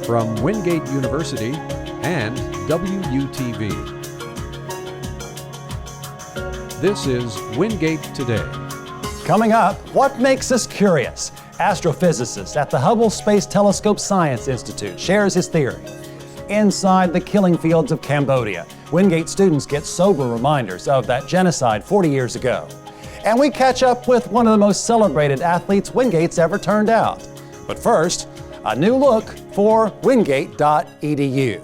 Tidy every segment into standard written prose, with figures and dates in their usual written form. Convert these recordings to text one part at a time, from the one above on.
from Wingate University and WUTV. This is Wingate Today. Coming up, what makes us curious? Astrophysicist at the Hubble Space Telescope Science Institute shares his theory. Inside the killing fields of Cambodia, Wingate students get sober reminders of that genocide 40 years ago. And we catch up with one of the most celebrated athletes Wingate's ever turned out. But first, a new look for wingate.edu.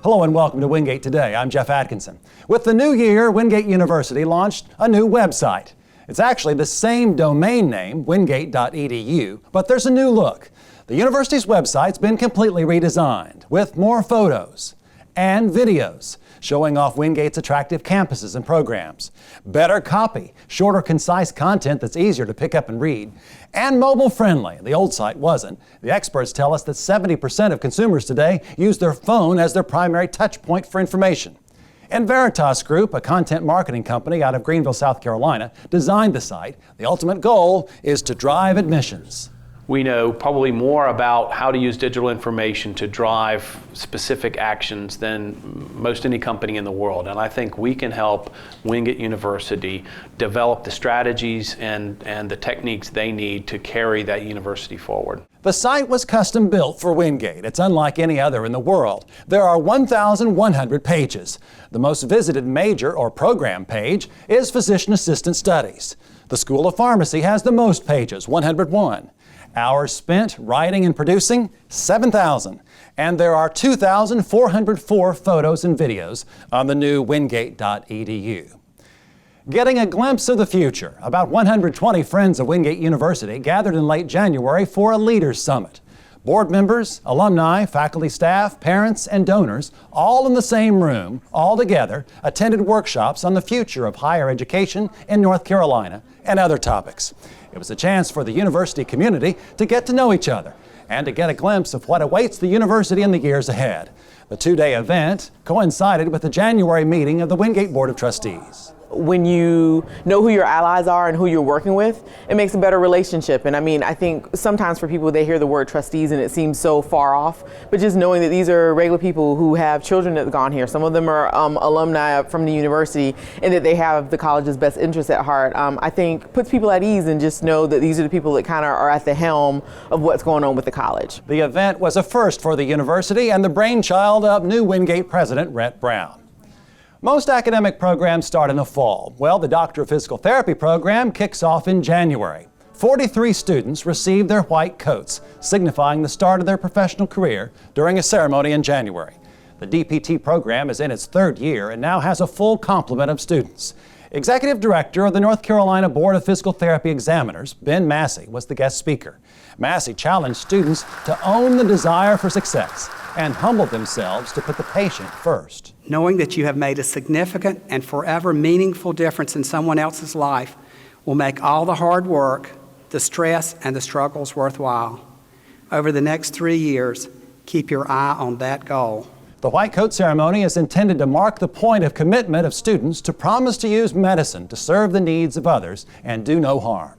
Hello and welcome to Wingate Today. I'm Jeff Atkinson. With the new year, Wingate University launched a new website. It's actually the same domain name, wingate.edu, but there's a new look. The university's website's been completely redesigned with more photos and videos showing off Wingate's attractive campuses and programs, better copy, shorter, concise content that's easier to pick up and read, and mobile-friendly. The old site wasn't. The experts tell us that 70% of consumers today use their phone as their primary touch point for information. And Veritas Group, a content marketing company out of Greenville, South Carolina, designed the site. The ultimate goal is to drive admissions. We know probably more about how to use digital information to drive specific actions than most any company in the world. And I think we can help Wingate University develop the strategies and the techniques they need to carry that university forward. The site was custom built for Wingate. It's unlike any other in the world. There are 1,100 pages. The most visited major or program page is Physician Assistant Studies. The School of Pharmacy has the most pages, 101. Hours spent writing and producing, 7,000. And there are 2,404 photos and videos on the new wingate.edu. Getting a glimpse of the future, about 120 friends of Wingate University gathered in late January for a Leaders Summit. Board members, alumni, faculty, staff, parents, and donors, all in the same room, all together, attended workshops on the future of higher education in North Carolina and other topics. It was a chance for the university community to get to know each other and to get a glimpse of what awaits the university in the years ahead. The two-day event coincided with the January meeting of the Wingate Board of Trustees. When you know who your allies are and who you're working with, it makes a better relationship. And I think sometimes for people, they hear the word trustees and it seems so far off, but just knowing that these are regular people who have children that have gone here. Some of them are alumni from the university, and that they have the college's best interests at heart, I think puts people at ease, and just know that these are the people that kind of are at the helm of what's going on with the college. The event was a first for the university and the brainchild of new Wingate president, Rhett Brown. Most academic programs start in the fall. Well, the Doctor of Physical Therapy program kicks off in January. 43 students received their white coats, signifying the start of their professional career during a ceremony in January. The DPT program is in its third year and now has a full complement of students. Executive Director of the North Carolina Board of Physical Therapy Examiners, Ben Massey, was the guest speaker. Massey challenged students to own the desire for success and humble themselves to put the patient first. Knowing that you have made a significant and forever meaningful difference in someone else's life will make all the hard work, the stress, and the struggles worthwhile. Over the next 3 years, keep your eye on that goal. The White Coat ceremony is intended to mark the point of commitment of students to promise to use medicine to serve the needs of others and do no harm.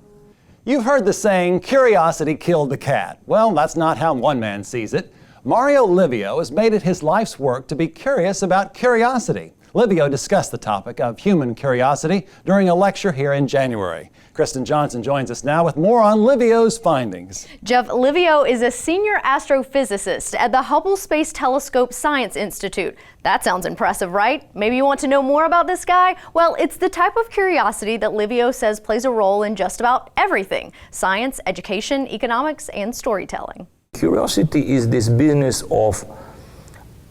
You've heard the saying, curiosity killed the cat. Well, that's not how one man sees it. Mario Livio has made it his life's work to be curious about curiosity. Livio discussed the topic of human curiosity during a lecture here in January. Kristen Johnson joins us now with more on Livio's findings. Jeff, Livio is a senior astrophysicist at the Hubble Space Telescope Science Institute. That sounds impressive, right? Maybe you want to know more about this guy? Well, it's the type of curiosity that Livio says plays a role in just about everything: science, education, economics, and storytelling. Curiosity is this business of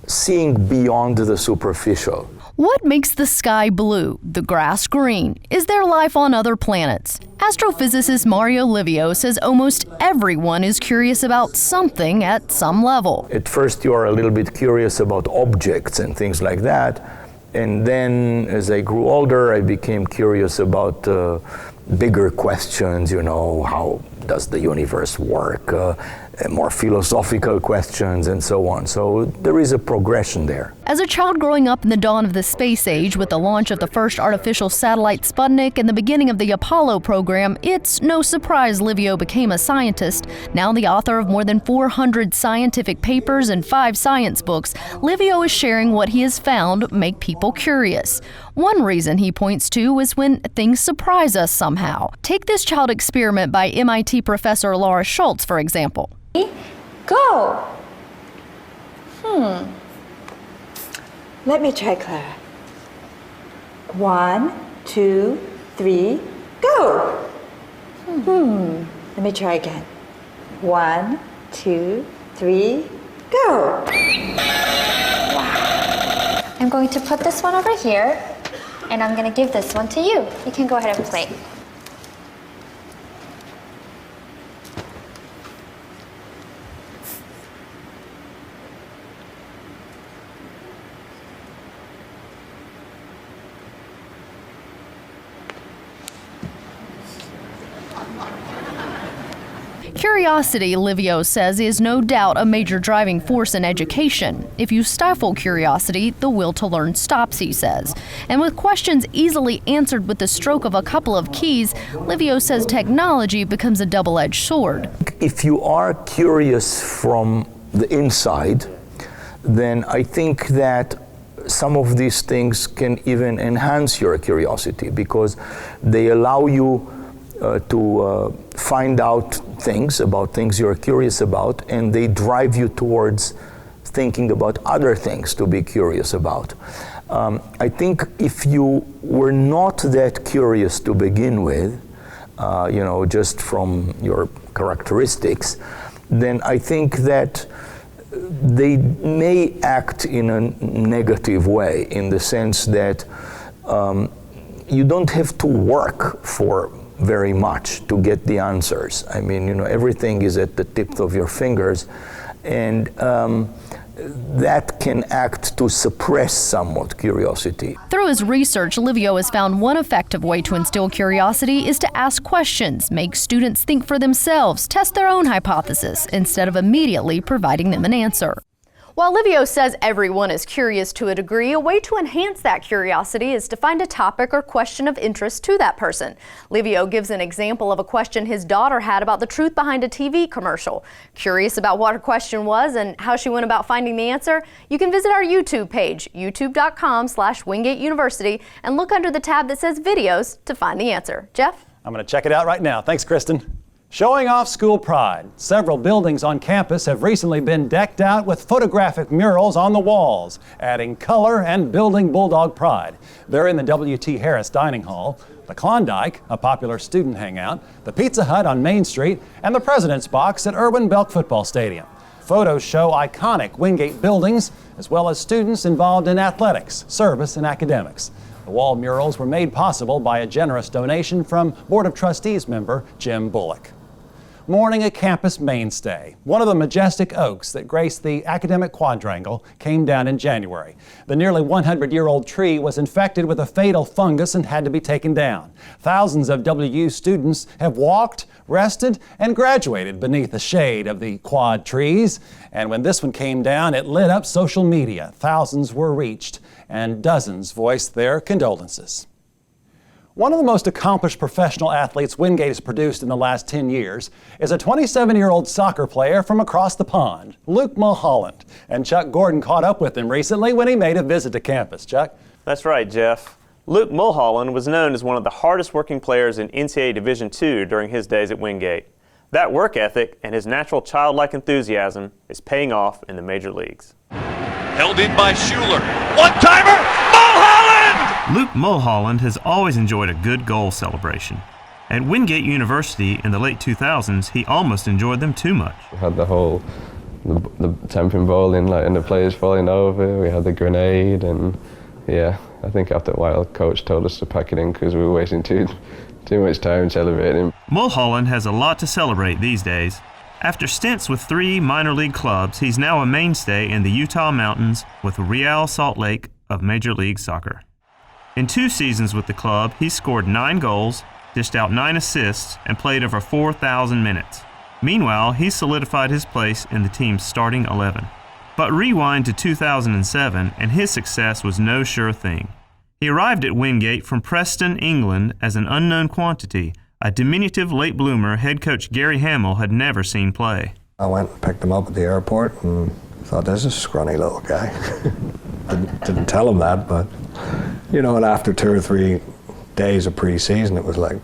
seeing beyond the superficial. What makes the sky blue, the grass green? Is there life on other planets? Astrophysicist Mario Livio says almost everyone is curious about something at some level. At first you are a little bit curious about objects and things like that, and then as I grew older I became curious about bigger questions, how does the universe work, more philosophical questions and so on. So there is a progression there. As a child growing up in the dawn of the space age with the launch of the first artificial satellite Sputnik and the beginning of the Apollo program, it's no surprise Livio became a scientist. Now the author of more than 400 scientific papers and 5 science books, Livio is sharing what he has found make people curious. One reason he points to is when things surprise us somehow. Take this child experiment by MIT professor Laura Schultz, for example. Go! Let me try, Clara. 1, 2, 3, go! Let me try again. 1, 2, 3, go! I'm going to put this one over here, and I'm going to give this one to you. You can go ahead and play. Curiosity, Livio says, is no doubt a major driving force in education. If you stifle curiosity, the will to learn stops, he says. And with questions easily answered with the stroke of a couple of keys, Livio says technology becomes a double-edged sword. If you are curious from the inside, then I think that some of these things can even enhance your curiosity because they allow you to find out things about things you're curious about, and they drive you towards thinking about other things to be curious about. I think if you were not that curious to begin with, just from your characteristics, then I think that they may act in a negative way, in the sense that you don't have to work for very much to get the answers. I mean, everything is at the tip of your fingers, and that can act to suppress somewhat curiosity. Through his research, Livio has found one effective way to instill curiosity is to ask questions, make students think for themselves, test their own hypothesis, instead of immediately providing them an answer. While Livio says everyone is curious to a degree, a way to enhance that curiosity is to find a topic or question of interest to that person. Livio gives an example of a question his daughter had about the truth behind a TV commercial. Curious about what her question was and how she went about finding the answer? You can visit our YouTube page, youtube.com/Wingate University, and look under the tab that says videos to find the answer. Jeff? I'm going to check it out right now. Thanks, Kristen. Showing off school pride. Several buildings on campus have recently been decked out with photographic murals on the walls, adding color and building Bulldog pride. They're in the W.T. Harris Dining Hall, the Klondike, a popular student hangout, the Pizza Hut on Main Street, and the President's Box at Irwin Belk Football Stadium. Photos show iconic Wingate buildings, as well as students involved in athletics, service, and academics. The wall murals were made possible by a generous donation from Board of Trustees member Jim Bullock. Mourning a campus mainstay. One of the majestic oaks that grace the academic quadrangle came down in January. The nearly 100-year-old tree was infected with a fatal fungus and had to be taken down. Thousands of WU students have walked, rested, and graduated beneath the shade of the quad trees. And when this one came down, it lit up social media. Thousands were reached, and dozens voiced their condolences. One of the most accomplished professional athletes Wingate has produced in the last 10 years is a 27-year-old soccer player from across the pond, Luke Mulholland. And Chuck Gordon caught up with him recently when he made a visit to campus. Chuck? That's right, Jeff. Luke Mulholland was known as one of the hardest working players in NCAA Division II during his days at Wingate. That work ethic and his natural childlike enthusiasm is paying off in the major leagues. Held in by Schuler. One-timer! Mulholland! Luke Mulholland has always enjoyed a good goal celebration. At Wingate University in the late 2000s, he almost enjoyed them too much. We had the whole the tempering bowling, and the players falling over. We had the grenade, and yeah, I think after a while, coach told us to pack it in because we were wasting too much time celebrating. Mulholland has a lot to celebrate these days. After stints with 3 minor league clubs, he's now a mainstay in the Utah Mountains with Real Salt Lake of Major League Soccer. In 2 seasons with the club, he's scored 9 goals, dished out 9 assists, and played over 4,000 minutes. Meanwhile, he solidified his place in the team's starting 11. But rewind to 2007, and his success was no sure thing. He arrived at Wingate from Preston, England as an unknown quantity, a diminutive late bloomer head coach Gary Hamill had never seen play. I went and picked him up at the airport and thought, this is a scrawny little guy. didn't tell him that, but, you know, and after 2 or 3 days of pre-season, it was like,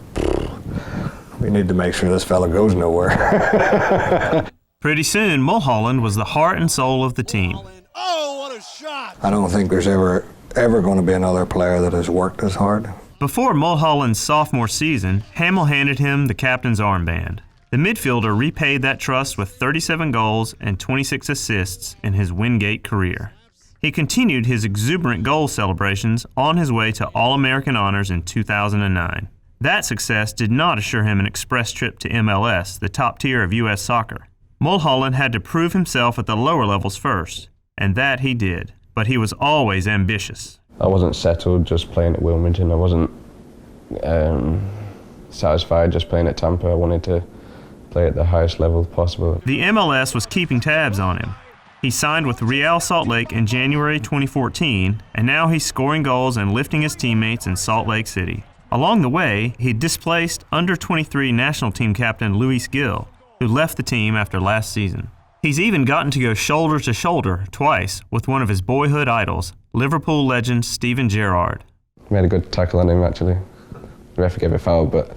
we need to make sure this fella goes nowhere. Pretty soon, Mulholland was the heart and soul of the team. I don't think there's ever going to be another player that has worked as hard. Before Mulholland's sophomore season, Hamill handed him the captain's armband. The midfielder repaid that trust with 37 goals and 26 assists in his Wingate career. He continued his exuberant goal celebrations on his way to All-American honors in 2009. That success did not assure him an express trip to MLS, the top tier of U.S. soccer. Mulholland had to prove himself at the lower levels first, and that he did, but he was always ambitious. I wasn't settled just playing at Wilmington. I wasn't satisfied just playing at Tampa. I wanted to play at the highest level possible. The MLS was keeping tabs on him. He signed with Real Salt Lake in January 2014, and now he's scoring goals and lifting his teammates in Salt Lake City. Along the way, he displaced under-23 national team captain Luis Gil, who left the team after last season. He's even gotten to go shoulder to shoulder twice with one of his boyhood idols, Liverpool legend Steven Gerrard. We had a good tackle on him, actually. The ref gave a foul, but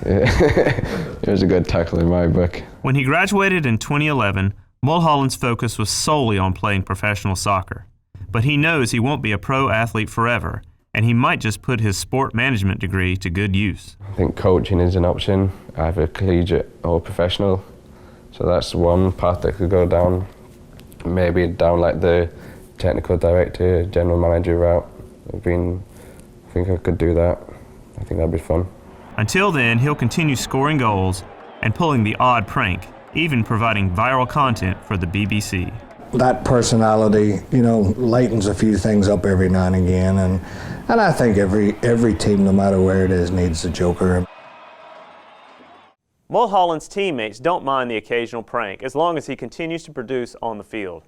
it was a good tackle in my book. When he graduated in 2011, Mulholland's focus was solely on playing professional soccer. But he knows he won't be a pro athlete forever, and he might just put his sport management degree to good use. I think coaching is an option, either collegiate or professional. So that's one path that could go down. Maybe down like the technical director, general manager route. I think I could do that. I think that'd be fun. Until then, he'll continue scoring goals and pulling the odd prank, even providing viral content for the BBC. That personality, you know, lightens a few things up every now and again, and I think every team, no matter where it is, needs a joker. Mulholland's teammates don't mind the occasional prank as long as he continues to produce on the field.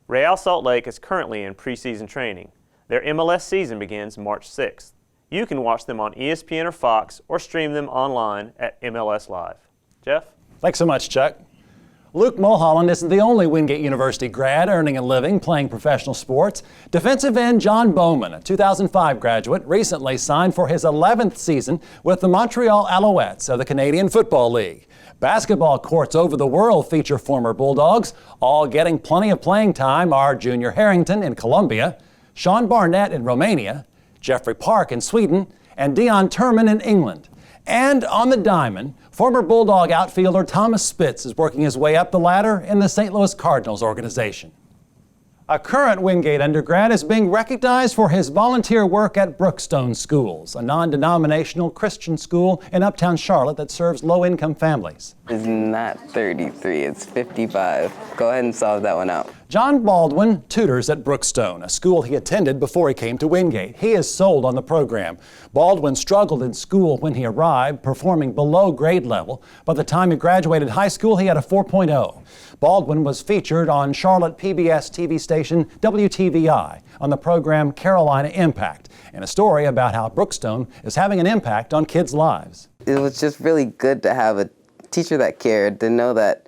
Real Salt Lake is currently in preseason training. Their MLS season begins March 6th. You can watch them on ESPN or Fox or stream them online at MLS Live. Jeff? Thanks so much, Chuck. Luke Mulholland isn't the only Wingate University grad earning a living playing professional sports. Defensive end John Bowman, a 2005 graduate, recently signed for his 11th season with the Montreal Alouettes of the Canadian Football League. Basketball courts over the world feature former Bulldogs. All getting plenty of playing time are Junior Harrington in Colombia, Sean Barnett in Romania, Jeffrey Park in Sweden, and Dion Turman in England. And on the diamond, former Bulldog outfielder Thomas Spitz is working his way up the ladder in the St. Louis Cardinals organization. A current Wingate undergrad is being recognized for his volunteer work at Brookstone Schools, a non-denominational Christian school in uptown Charlotte that serves low-income families. It's not 33, it's 55. Go ahead and solve that one out. John Baldwin tutors at Brookstone, a school he attended before he came to Wingate. He is sold on the program. Baldwin struggled in school when he arrived, performing below grade level. By the time he graduated high school, he had a 4.0. Baldwin was featured on Charlotte PBS TV station WTVI on the program Carolina Impact, and a story about how Brookstone is having an impact on kids' lives. It was just really good to have a teacher that cared, to know that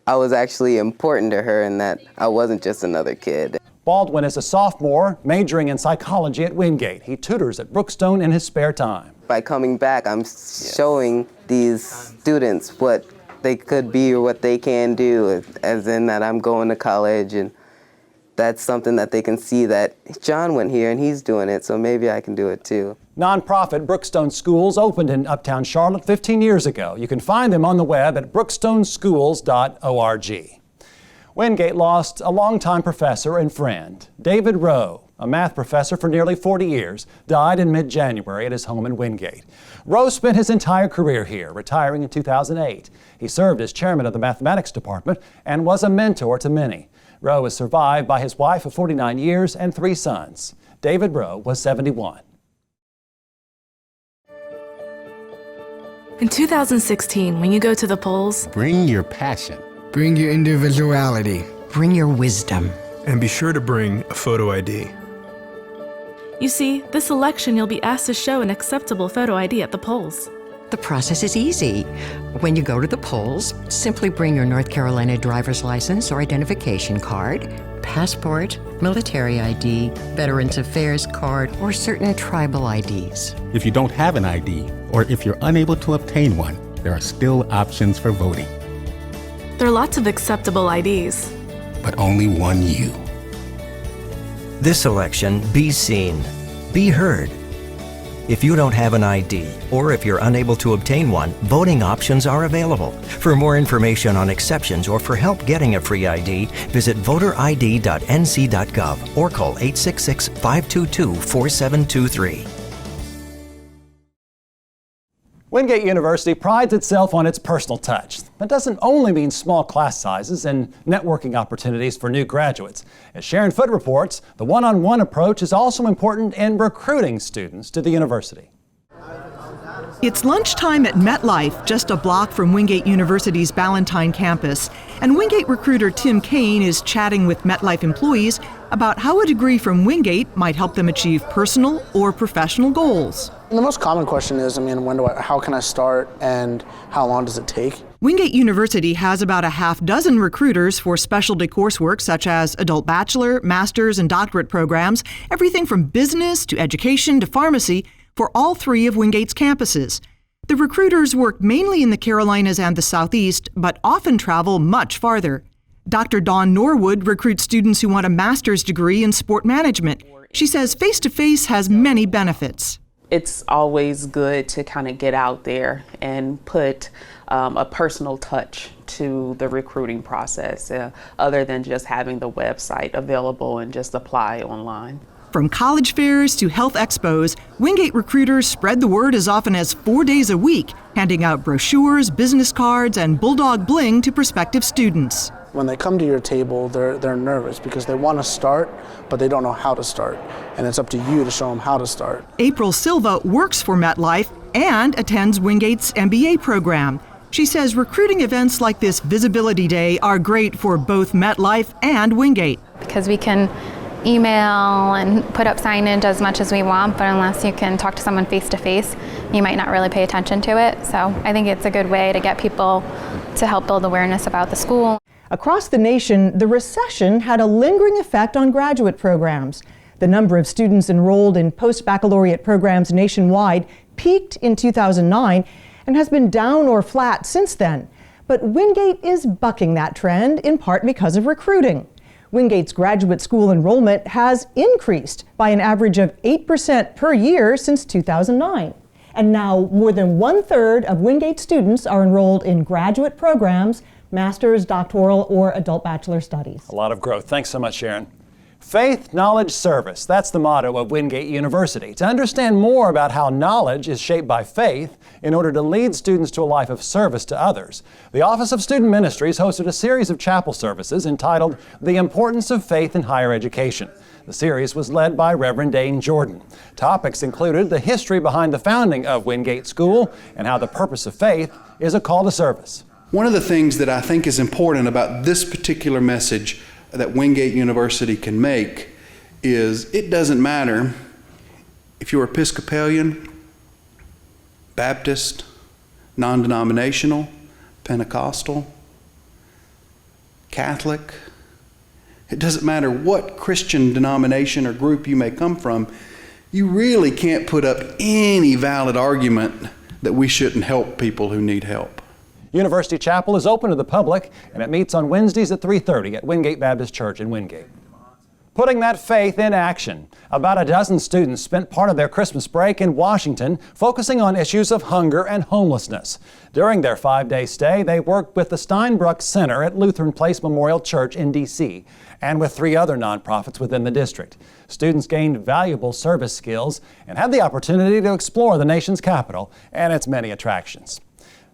I was actually important to her and that I wasn't just another kid. Baldwin is a sophomore majoring in psychology at Wingate. He tutors at Brookstone in his spare time. By coming back, I'm showing these students what they could be or what they can do, as in that I'm going to college, and that's something that they can see that John went here and he's doing it, so maybe I can do it too. Nonprofit Brookstone Schools opened in uptown Charlotte 15 years ago. You can find them on the web at brookstoneschools.org. Wingate lost a longtime professor and friend. David Rowe, a math professor for nearly 40 years, died in mid-January at his home in Wingate. Rowe spent his entire career here, retiring in 2008. He served as chairman of the mathematics department and was a mentor to many. Rowe is survived by his wife of 49 years and 3 sons. David Rowe was 71. In 2016, when you go to the polls, bring your passion. Bring your individuality. Bring your wisdom. And be sure to bring a photo ID. You see, this election you'll be asked to show an acceptable photo ID at the polls. The process is easy. When you go to the polls, simply bring your North Carolina driver's license or identification card, passport, military ID, Veterans Affairs card, or certain tribal IDs. If you don't have an ID, or if you're unable to obtain one, there are still options for voting. There are lots of acceptable IDs. But only one you. This election, be seen, be heard. If you don't have an ID, or if you're unable to obtain one, voting options are available. For more information on exceptions or for help getting a free ID, visit voterid.nc.gov or call 866-522-4723. Wingate University prides itself on its personal touch. That doesn't only mean small class sizes and networking opportunities for new graduates. As Sharon Foote reports, the one-on-one approach is also important in recruiting students to the university. It's lunchtime at MetLife, just a block from Wingate University's Ballantyne campus, and Wingate recruiter Tim Kane is chatting with MetLife employees about how a degree from Wingate might help them achieve personal or professional goals. The most common question is, how can I start and how long does it take? Wingate University has about a half dozen recruiters for specialty coursework such as adult bachelor, master's, and doctorate programs, everything from business to education to pharmacy for all three of Wingate's campuses. The recruiters work mainly in the Carolinas and the Southeast, but often travel much farther. Dr. Dawn Norwood recruits students who want a master's degree in sport management. She says face-to-face has many benefits. It's always good to kind of get out there and put a personal touch to the recruiting process, other than just having the website available and just apply online. From college fairs to health expos, Wingate recruiters spread the word as often as 4 days a week, handing out brochures, business cards, and Bulldog bling to prospective students. When they come to your table, they're nervous because they want to start, but they don't know how to start. And it's up to you to show them how to start. April Silva works for MetLife and attends Wingate's MBA program. She says recruiting events like this Visibility Day are great for both MetLife and Wingate. Because we can email and put up signage as much as we want, but unless you can talk to someone face to face, you might not really pay attention to it. So I think it's a good way to get people to help build awareness about the school. Across the nation, the recession had a lingering effect on graduate programs. The number of students enrolled in post-baccalaureate programs nationwide peaked in 2009 and has been down or flat since then. But Wingate is bucking that trend, in part because of recruiting. Wingate's graduate school enrollment has increased by an average of 8% per year since 2009. And now more than 1/3 of Wingate students are enrolled in graduate programs, master's, doctoral, or adult bachelor studies. A lot of growth. Thanks so much, Sharon. Faith, knowledge, service. That's the motto of Wingate University. To understand more about how knowledge is shaped by faith in order to lead students to a life of service to others, the Office of Student Ministries hosted a series of chapel services entitled The Importance of Faith in Higher Education. The series was led by Reverend Dane Jordan. Topics included the history behind the founding of Wingate School and how the purpose of faith is a call to service. One of the things that I think is important about this particular message that Wingate University can make is it doesn't matter if you're Episcopalian, Baptist, non-denominational, Pentecostal, Catholic. It doesn't matter what Christian denomination or group you may come from. You really can't put up any valid argument that we shouldn't help people who need help. University Chapel is open to the public, and it meets on Wednesdays at 3:30 at Wingate Baptist Church in Wingate. Putting that faith in action. About a dozen students spent part of their Christmas break in Washington focusing on issues of hunger and homelessness. During their 5-day stay, they worked with the Steinbruck Center at Lutheran Place Memorial Church in D.C. and with 3 other nonprofits within the district. Students gained valuable service skills and had the opportunity to explore the nation's capital and its many attractions.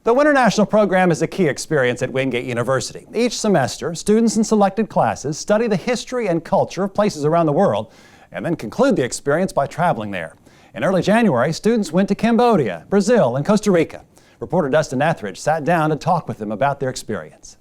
The Winter National Program is a key experience at Wingate University. Each semester, students in selected classes study the history and culture of places around the world and then conclude the experience by traveling there. In early January, students went to Cambodia, Brazil, and Costa Rica. Reporter Dustin Etheridge sat down to talk with them about their experience.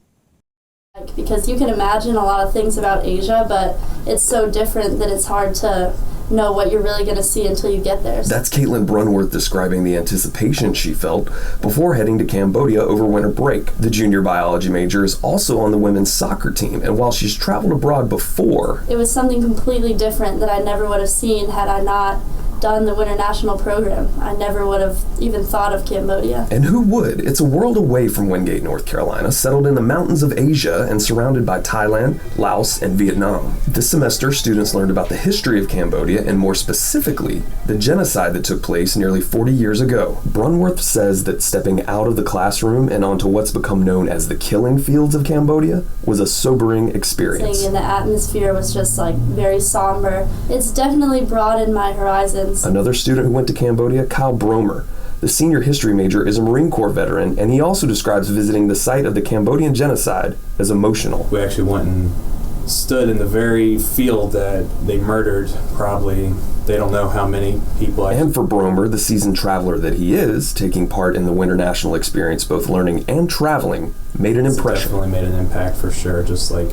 Because you can imagine a lot of things about Asia, but it's so different that it's hard to know what you're really going to see until you get there. That's Caitlin Brunworth describing the anticipation she felt before heading to Cambodia over winter break. The junior biology major is also on the women's soccer team, and while she's traveled abroad before, it was something completely different that I never would have seen had I not done the Winter National program. I never would have even thought of Cambodia. And who would? It's a world away from Wingate, North Carolina, settled in the mountains of Asia and surrounded by Thailand, Laos, and Vietnam. This semester, students learned about the history of Cambodia and more specifically, the genocide that took place nearly 40 years ago. Brunworth says that stepping out of the classroom and onto what's become known as the killing fields of Cambodia was a sobering experience. And the atmosphere was just like very somber. It's definitely broadened my horizons. Another student who went to Cambodia, Kyle Bromer. The senior history major is a Marine Corps veteran, and he also describes visiting the site of the Cambodian genocide as emotional. We actually went and stood in the very field that they murdered, probably, they don't know how many people. And for Bromer, the seasoned traveler that he is, taking part in the Winter National experience, both learning and traveling, made an impression. Definitely made an impact for sure, just like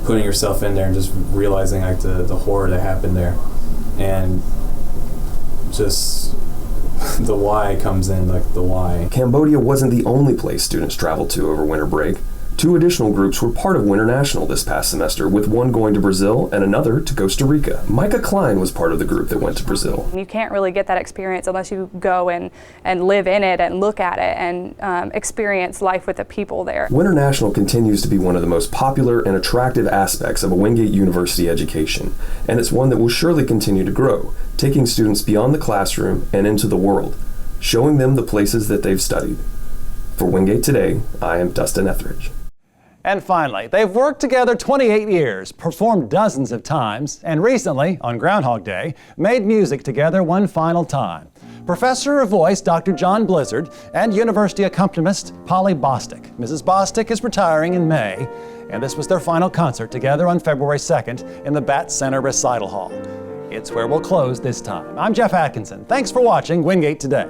putting yourself in there and just realizing like the horror that happened there. And just the why comes in, like the why. Cambodia wasn't the only place students traveled to over winter break. 2 additional groups were part of Winter National this past semester, with one going to Brazil and another to Costa Rica. Micah Klein was part of the group that went to Brazil. You can't really get that experience unless you go and live in it and look at it and experience life with the people there. Winter National continues to be one of the most popular and attractive aspects of a Wingate University education, and it's one that will surely continue to grow, taking students beyond the classroom and into the world, showing them the places that they've studied. For Wingate Today, I am Dustin Etheridge. And finally, they've worked together 28 years, performed dozens of times, and recently, on Groundhog Day, made music together one final time. Professor of Voice Dr. John Blizzard and University accompanist Polly Bostic. Mrs. Bostic is retiring in May, and this was their final concert together on February 2nd in the Bat Center Recital Hall. It's where we'll close this time. I'm Jeff Atkinson. Thanks for watching Wingate Today.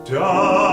John.